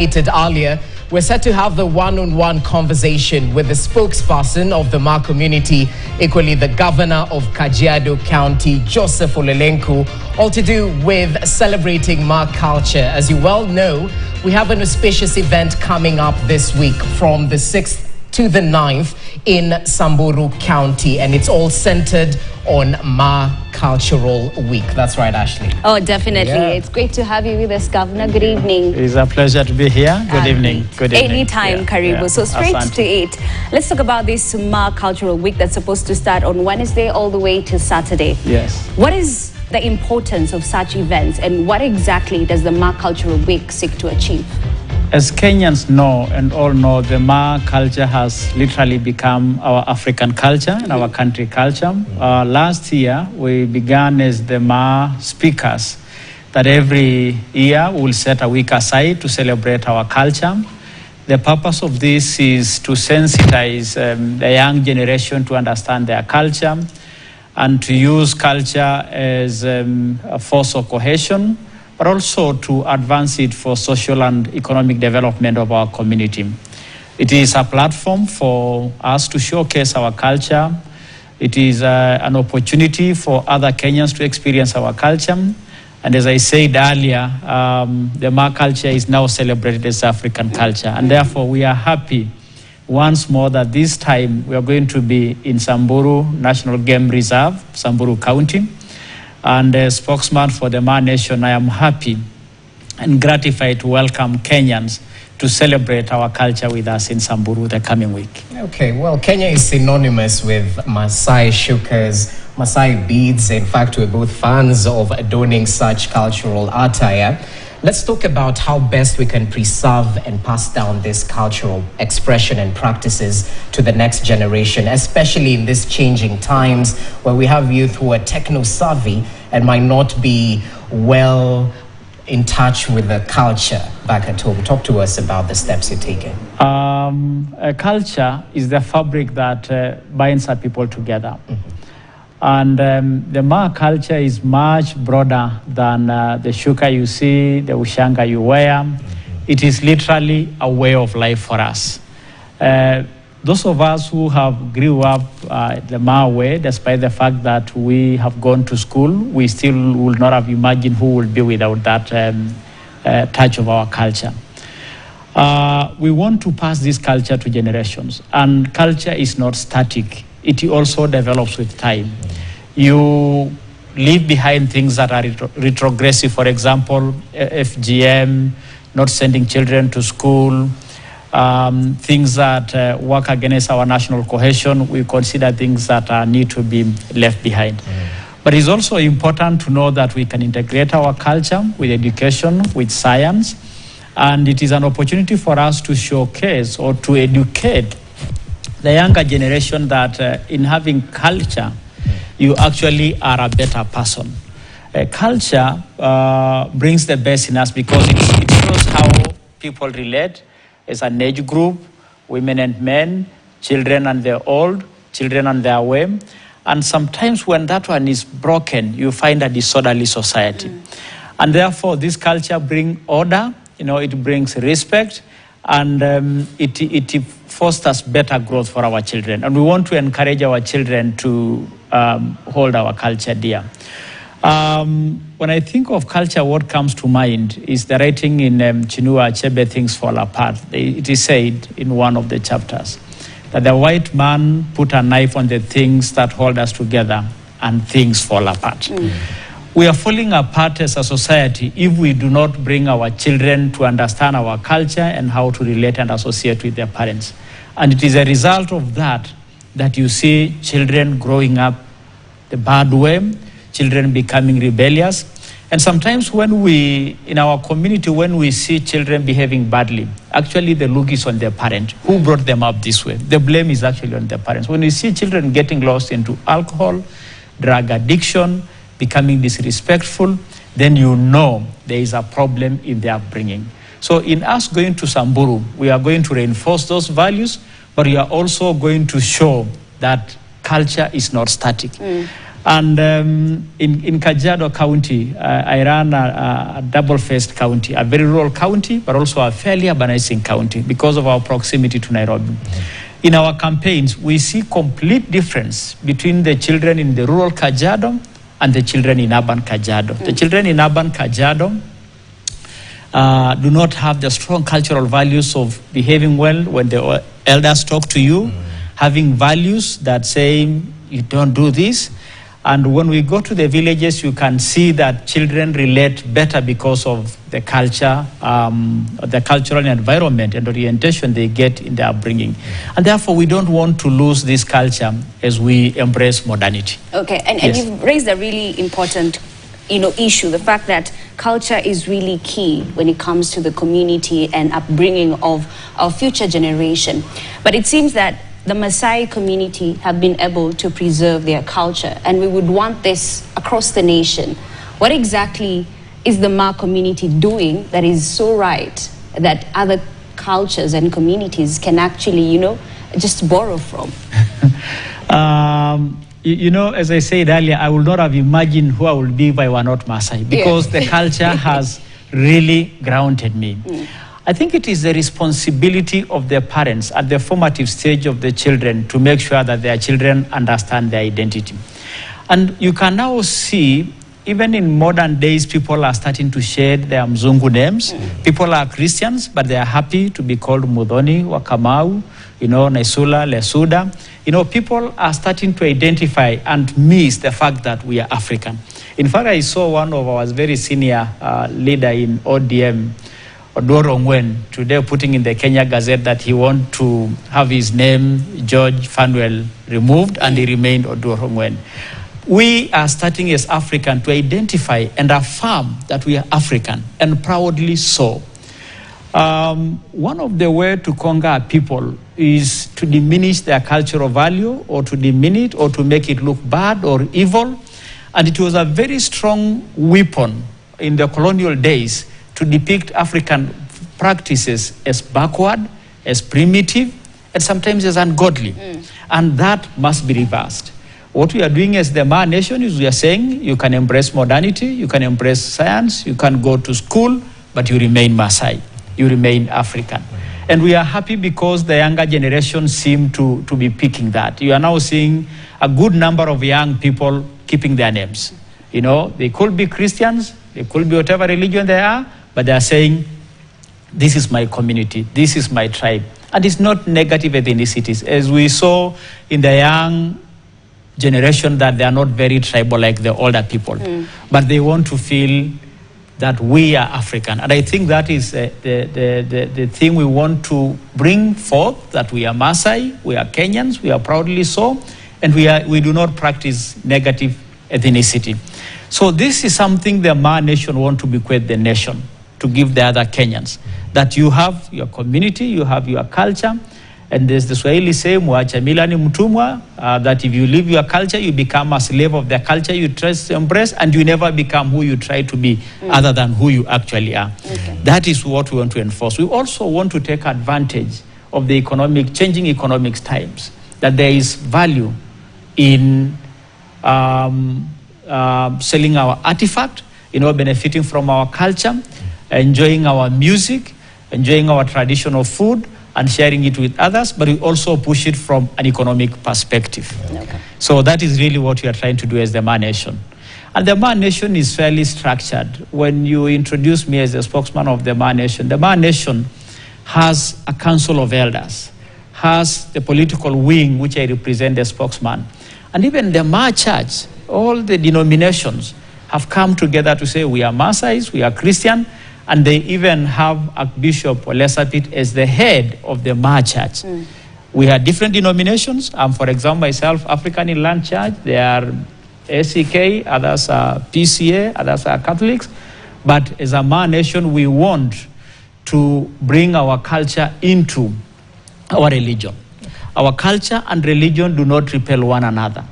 Earlier, we're set to have the one-on-one conversation with the spokesperson of the Maa community, equally the governor of Kajiado County, Joseph Olelenku, all to do with celebrating Maa culture. As you well know, we have an auspicious event coming up this week from the 6th to the 9th in Samburu County, and it's all centered on Maa Cultural Week. That's right, Ashley. Oh, definitely. Yeah. It's great to have you with us, Governor. Good evening. It's a pleasure to be here. Good evening. Good evening. Anytime, Karibu. So straight to it. Let's talk about this Maa Cultural Week that's supposed to start on Wednesday all the way to Saturday. Yes. What is the importance of such events, and what exactly does the Maa Cultural Week seek to achieve? As Kenyans know and all know, the Maa culture has literally become our African culture and our country culture. Last year, we began as the Maa speakers, that every year we'll set a week aside to celebrate our culture. The purpose of this is to sensitize the young generation to understand their culture and to use culture as a force of cohesion, but also to advance it for social and economic development of our community. It is a platform for us to showcase our culture. It is an opportunity for other Kenyans to experience our culture. And as I said earlier, the Maa culture is now celebrated as African culture. And therefore, we are happy once more that this time we are going to be in Samburu National Game Reserve, Samburu County. And as spokesman for the Maa Nation, I am happy and gratified to welcome Kenyans to celebrate our culture with us in Samburu the coming week. Okay, well, Kenya is synonymous with Maasai shukas, Maasai beads. In fact, we're both fans of adorning such cultural attire. Let's talk about how best we can preserve and pass down this cultural expression and practices to the next generation, especially in these changing times where we have youth who are techno-savvy and might not be well in touch with the culture back at home. Talk to us about the steps you're taking. Culture is the fabric that binds our people together. And the Maa culture is much broader than the shuka you see, the ushanga you wear. It is literally a way of life for us. Those of us who have grew up the Maa way, despite the fact that we have gone to school, we still would not have imagined who would be without that touch of our culture. We want to pass this culture to generations, and culture is not static. It also develops with time. You leave behind things that are retrogressive, for example, FGM, not sending children to school, things that work against our national cohesion. We consider things that need to be left behind. But it's also important to know that we can integrate our culture with education, with science, and it is an opportunity for us to showcase or to educate the younger generation that in having culture, you actually are a better person. Culture brings the best in us because it shows how people relate as an age group, women and men, children and the old, children and their way. And sometimes when that one is broken, you find a disorderly society. And therefore, this culture brings order, it brings respect, and it fosters better growth for our children. And we want to encourage our children to hold our culture dear. When I think of culture, what comes to mind is the writing in Chinua Achebe, Things Fall Apart. It is said in one of the chapters that the white man put a knife on the things that hold us together and things fall apart. We are falling apart as a society if we do not bring our children to understand our culture and how to relate and associate with their parents. And it is a result of that you see children growing up the bad way, children becoming rebellious. And sometimes in our community, when we see children behaving badly, actually the look is on their parent. Who brought them up this way? The blame is actually on their parents. When we see children getting lost into alcohol, drug addiction, becoming disrespectful, then you know there is a problem in their upbringing. So in us going to Samburu, we are going to reinforce those values, but we are also going to show that culture is not static. And in Kajiado County, I ran a double-faced county, a very rural county, but also a fairly urbanizing county because of our proximity to Nairobi. In our campaigns, we see complete difference between the children in the rural Kajiado and the children in urban Kajiado. The children in urban Kajiado do not have the strong cultural values of behaving well when the elders talk to you, having values that say you don't do this. And when we go to the villages, you can see that children relate better because of the culture, the cultural environment and orientation they get in their upbringing. And therefore, we don't want to lose this culture as we embrace modernity. Okay, and you've raised a really important issue, the fact that culture is really key when it comes to the community and upbringing of our future generation. But it seems that the Maasai community have been able to preserve their culture, and we would want this across the nation. What exactly is the Maa community doing that is so right that other cultures and communities can actually, just borrow from? As I said earlier, I would not have imagined who I would be if I were not Maasai, because the culture has really grounded me. I think it is the responsibility of the parents at the formative stage of the children to make sure that their children understand their identity. And you can now see, even in modern days, people are starting to shed their Mzungu names. People are Christians, but they are happy to be called Mudhoni, Wakamau, Naisula, Lesuda. People are starting to identify and miss the fact that we are African. In fact, I saw one of our very senior leader in ODM, Odorongwen, today putting in the Kenya Gazette that he wants to have his name, George Fanuel, removed, and he remained Odorongwen. We are starting as African to identify and affirm that we are African, and proudly so. One of the ways to conquer people is to diminish their cultural value, or to diminish, or to make it look bad or evil. And it was a very strong weapon in the colonial days to depict African practices as backward, as primitive, and sometimes as ungodly. And that must be reversed. What we are doing as the Maa nation is we are saying you can embrace modernity, you can embrace science, you can go to school, but you remain Maasai, you remain African. And we are happy because the younger generation seem to be picking that. You are now seeing a good number of young people keeping their names. They could be Christians, they could be whatever religion they are, but they are saying, this is my community, this is my tribe. And it's not negative ethnicities. As we saw in the young generation, that they are not very tribal like the older people. But they want to feel that we are African. And I think that is the thing we want to bring forth, that we are Maasai, we are Kenyans, we are proudly so, and we do not practice negative ethnicity. So this is something the Maa nation want to bequeath the nation, to give the other Kenyans, that you have your community, you have your culture, and there's the Swahili say, muacha mila ni mtumwa, that if you leave your culture, you become a slave of the culture you try to embrace, and you never become who you try to be, other than who you actually are. That is what we want to enforce. We also want to take advantage of the changing economic times, that there is value in selling our artifact, benefiting from our culture, enjoying our music, enjoying our traditional food, and sharing it with others, but we also push it from an economic perspective. So that is really what we are trying to do as the Maa nation. And the Maa nation is fairly structured. When you introduce me as the spokesman of the Maa nation has a council of elders, has the political wing, which I represent as spokesman. And even the Maa church, all the denominations have come together to say we are Maasais, we are Christian, and they even have Archbishop Olesapit as the head of the Maa church. We have different denominations. For example, myself, African Inland Church, they are ACK, others are PCA, others are Catholics. But as a Maa nation, we want to bring our culture into our religion. Our culture and religion do not repel one another.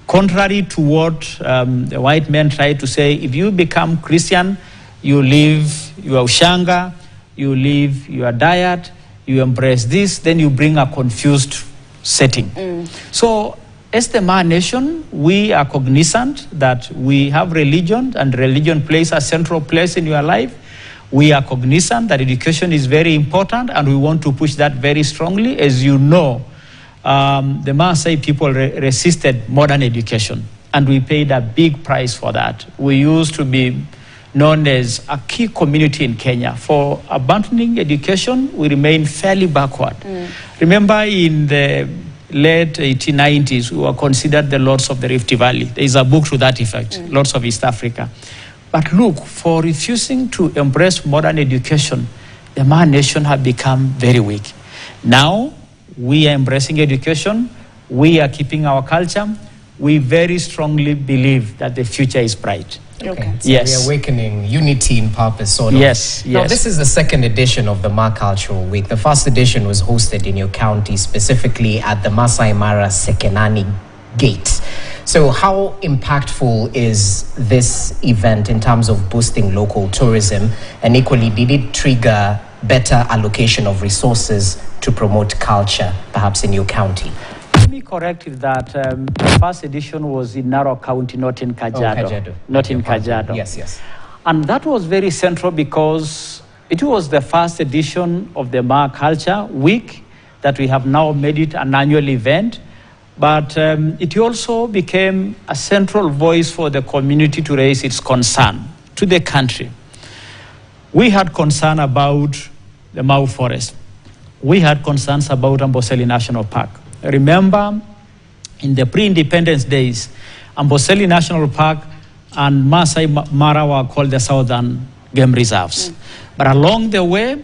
Contrary to what the white men try to say, if you become Christian, you leave your ushanga, you leave your diet, you embrace this, then you bring a confused setting. So as the Maa nation, we are cognizant that we have religion, and religion plays a central place in your life. We are cognizant that education is very important, and we want to push that very strongly. As you know, the Maasai people resisted modern education, and we paid a big price for that. We used to be known as a key community in Kenya. For abandoning education, we remain fairly backward. Remember, in the late 1890s, we were considered the Lords of the Rift Valley. There is a book to that effect, Lords of East Africa. But look, for refusing to embrace modern education, the Maa nation have become very weak. Now, we are embracing education. We are keeping our culture. We very strongly believe that the future is bright. Okay. So yes. we're awakening unity in purpose, sort of. Yes, Now, yes. this is the second edition of the Maa Cultural Week. The first edition was hosted in your county, specifically at the Masai Mara Sekenani Gate. So how impactful is this event in terms of boosting local tourism? And equally, did it trigger better allocation of resources to promote culture, perhaps in your county? Let me correct you that the first edition was in Narok County, not in Kajiado. Kajiado. Not in Kajiado. Yes, yes. And that was very central because it was the first edition of the Maa Culture Week that we have now made it an annual event. But it also became a central voice for the community to raise its concern to the country. We had concern about the Mau Forest. We had concerns about Amboseli National Park. Remember, in the pre-independence days, Amboseli National Park and Masai Mara were called the Southern Game Reserves. But along the way,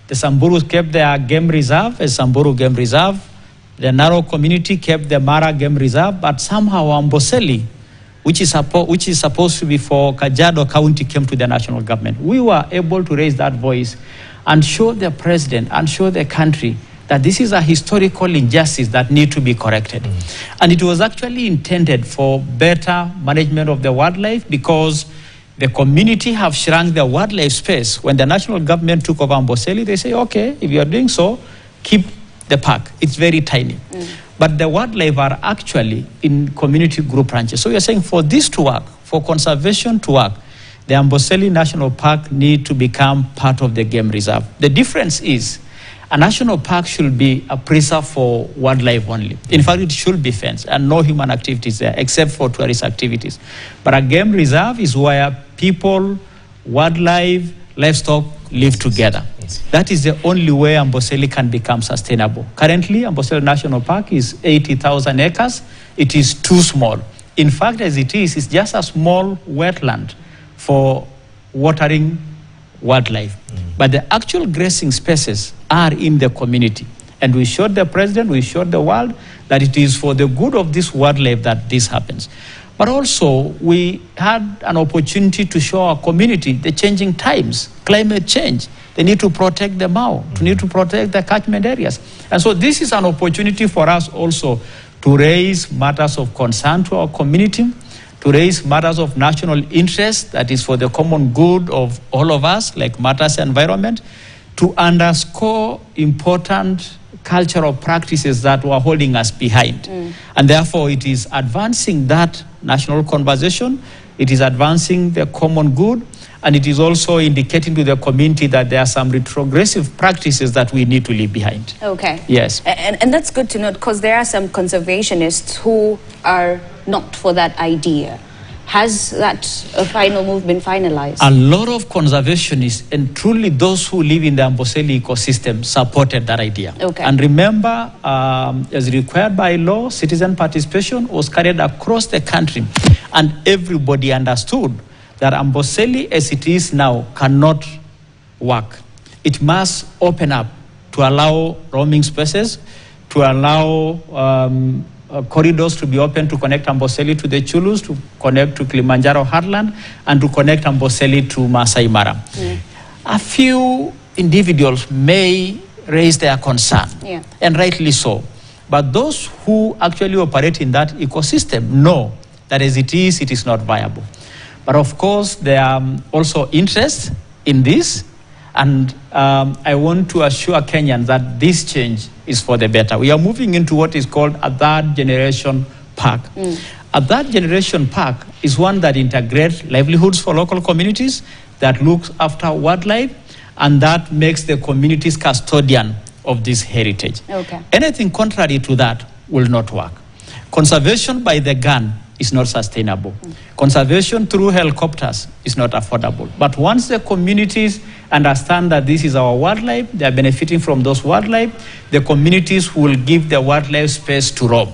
the Samburu kept their game reserve as Samburu Game Reserve. The Narok community kept the Mara Game Reserve, but somehow Amboseli, which is supposed to be for Kajiado County, came to the national government. We were able to raise that voice and show the president and show the country that this is a historical injustice that needs to be corrected. And it was actually intended for better management of the wildlife, because the community have shrunk the wildlife space. When the national government took over Amboseli, they say, okay, if you are doing so, keep the park. It's very tiny. But the wildlife are actually in community group ranches. So we are saying for this to work, for conservation to work, the Amboseli National Park need to become part of the game reserve. The difference is a national park should be a preserve for wildlife only. In fact, it should be fenced and no human activities there except for tourist activities. But a game reserve is where people, wildlife, livestock live together. That is the only way Amboseli can become sustainable. Currently, Amboseli National Park is 80,000 acres. It is too small. In fact, as it is, it's just a small wetland for watering wildlife. But the actual grazing spaces are in the community. And we showed the president, we showed the world that it is for the good of this wildlife that this happens. But also, we had an opportunity to show our community the changing times, climate change. They need to protect the Mau, to need to protect the catchment areas. And so this is an opportunity for us also to raise matters of concern to our community, to raise matters of national interest, that is for the common good of all of us, like matters of environment, to underscore important cultural practices that were holding us behind. And therefore, it is advancing that national conversation, it is advancing the common good, and it is also indicating to the community that there are some retrogressive practices that we need to leave behind. Okay. Yes. And that's good to note, because there are some conservationists who are not for that idea. Has that final move been finalized? A lot of conservationists and truly those who live in the Amboseli ecosystem supported that idea. Okay. And remember, as required by law, citizen participation was carried across the country, and everybody understood that Amboseli as it is now cannot work. It must open up to allow roaming spaces, to allow corridors to be open to connect Amboseli to the Chulus, to connect to Kilimanjaro Heartland, and to connect Amboseli to Masai Mara. A few individuals may raise their concern, and rightly so. But those who actually operate in that ecosystem know that as it is not viable. But of course, there are also interests in this, and I want to assure Kenyans that this change is for the better. We are moving into what is called a third generation park. That generation park is one that integrates livelihoods for local communities, that looks after wildlife, and that makes the communities custodian of this heritage. Okay. Anything contrary to that will not work. Conservation by the gun is not sustainable. Conservation through helicopters is not affordable. But once the communities understand that this is our wildlife, they are benefiting from those wildlife, the communities will give the wildlife space to roam.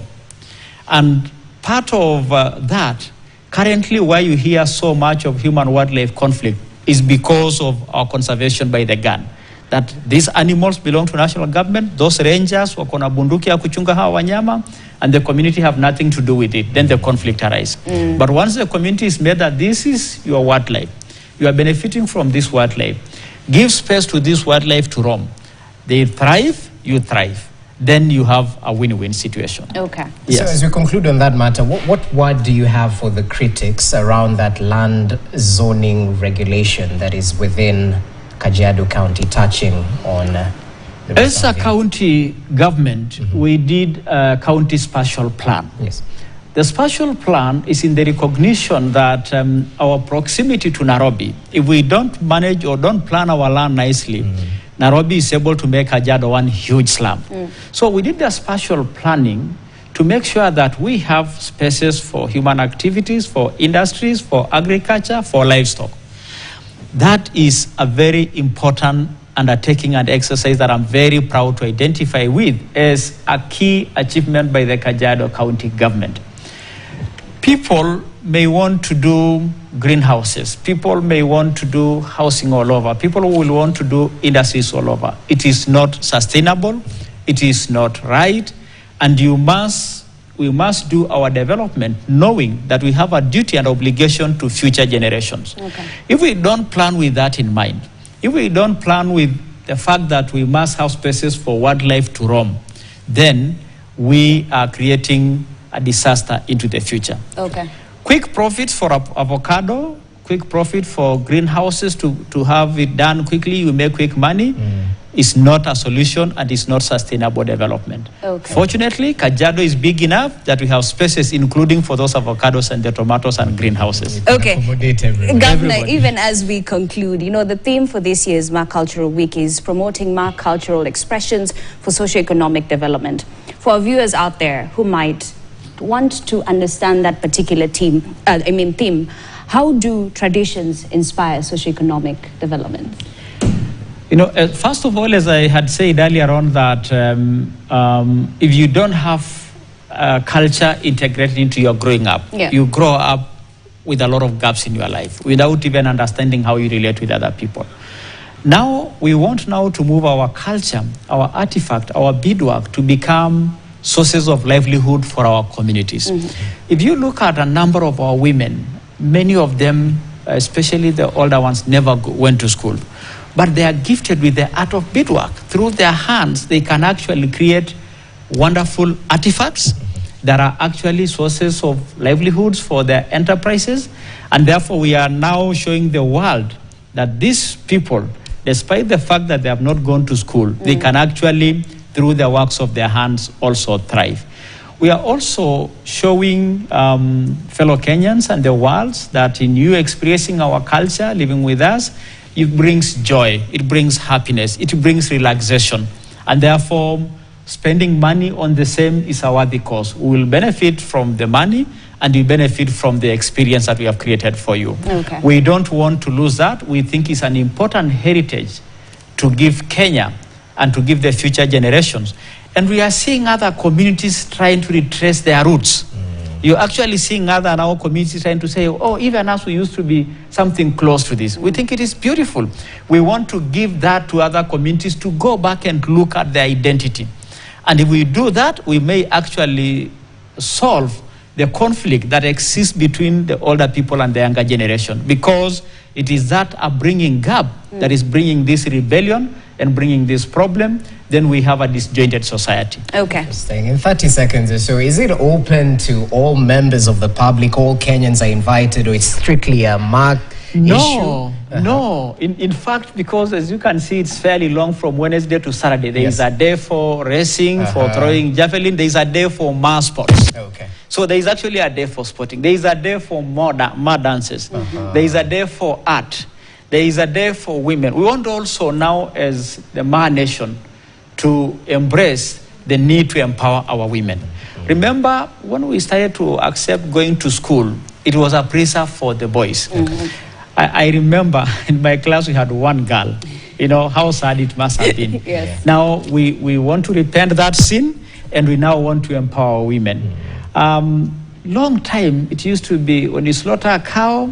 And part of that, currently why you hear so much of human-wildlife conflict is because of our conservation by the gun. That these animals belong to national government, those rangers wako na bunduki ya kuchunga hawa wanyama, and the community have nothing to do with it, then the conflict arises. But once the community is made that this is your wildlife, you are benefiting from this wildlife, give space to this wildlife to roam. They thrive, you thrive. Then you have a win-win situation. Okay. Yes. So as we conclude on that matter, what word do you have for the critics around that land zoning regulation that is within Kajiado County touching on the As a county government, we did a county spatial plan. Yes. The spatial plan is in the recognition that our proximity to Nairobi, if we don't manage or don't plan our land nicely, Nairobi is able to make Kajiado one huge slum. So we did the spatial planning to make sure that we have spaces for human activities, for industries, for agriculture, for livestock. That is a very important undertaking and exercise that I'm very proud to identify with as a key achievement by the Kajiado County government. People may want to do greenhouses. People may want to do housing all over. People will want to do industries all over. It is not sustainable. It is not right. And we must do our development knowing that we have a duty and obligation to future generations. Okay. If we don't plan with that in mind, if we don't plan with the fact that we must have spaces for wildlife to roam, then we are creating a disaster into the future. Okay. Quick profits for avocado, quick profit for greenhouses to have it done quickly, you make quick money, is not a solution and is not sustainable development. Okay. Fortunately, Kajiado is big enough that we have spaces including for those avocados and the tomatoes and greenhouses. Okay. Accommodate everyone. Governor, Everybody. even as we conclude, the theme for this year's Maa Cultural Week is promoting Maa cultural expressions for socio-economic development. For our viewers out there who might want to understand that particular theme, how do traditions inspire socio-economic development? First of all, as I had said earlier on, that if you don't have culture integrated into your growing up, you grow up with a lot of gaps in your life without even understanding how you relate with other people. Now, we want to move our culture, our artifact, our beadwork to become sources of livelihood for our communities. If you look at a number of our women, many of them, especially the older ones, never went to school. But they are gifted with the art of beadwork. Through their hands, they can actually create wonderful artifacts that are actually sources of livelihoods for their enterprises. And therefore, we are now showing the world that these people, despite the fact that they have not gone to school, they can actually, through the works of their hands, also thrive. We are also showing fellow Kenyans and the world that in you experiencing our culture, living with us, it brings joy, it brings happiness, it brings relaxation. And therefore, spending money on the same is a worthy cause. We will benefit from the money and you benefit from the experience that we have created for you. Okay. We don't want to lose that. We think it's an important heritage to give Kenya and to give the future generations. And we are seeing other communities trying to retrace their roots. You're actually seeing other now communities trying to say, oh, even us, we used to be something close to this. We think it is beautiful. We want to give that to other communities to go back and look at their identity. And if we do that, we may actually solve the conflict that exists between the older people and the younger generation, because it is that upbringing gap that is bringing this rebellion and bringing this problem. Then we have a disjointed society. Okay. Interesting. In 30 seconds or so, is it open to all members of the public, all Kenyans are invited, or it's strictly a Maa issue? No. In fact, because as you can see, it's fairly long from Wednesday to Saturday. There is a day for racing, for throwing javelin. There is a day for Maa sports. Okay. So there is actually a day for sporting. There is a day for Maa dances. There is a day for art. There is a day for women. We want also now, as the Maa nation, to embrace the need to empower our women. Remember, when we started to accept going to school, it was a pressure for the boys. I remember in my class we had one girl. You know how sad it must have been. Yes. Now we want to repent that sin, and we now want to empower women. Long time it used to be when you slaughter a cow,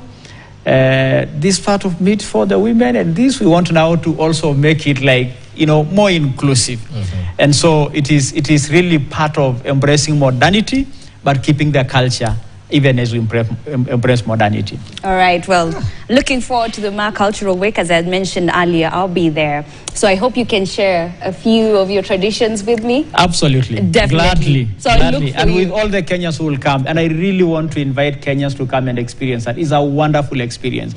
this part of meat for the women, and this we want now to also make it like, you know, more inclusive. And so it is really part of embracing modernity, but keeping the culture even as we embrace modernity. All right, well, looking forward to the Maa Cultural Week. As I had mentioned earlier, I'll be there. So I hope you can share a few of your traditions with me. Absolutely. Definitely. Gladly. So I look for and you. with all the Kenyans who will come. And I really want to invite Kenyans to come and experience that. It's a wonderful experience.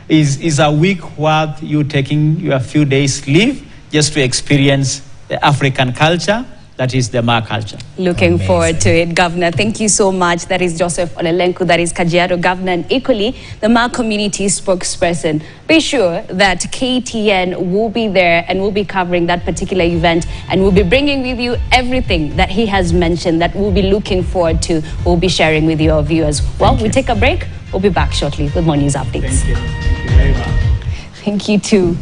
It's a week worth you taking your few days leave just to experience the African culture. That is the Maa culture. Looking forward to it, Governor. Thank you so much. That is Joseph Olelenku, that is Kajiado Governor, and equally the Maa community spokesperson. Be sure that KTN will be there and will be covering that particular event, and we'll be bringing with you everything that he has mentioned that we'll be looking forward to. We'll be sharing with your viewers. Well, we take a break. We'll be back shortly with more news updates. Thank you. Thank you very much. Thank you too.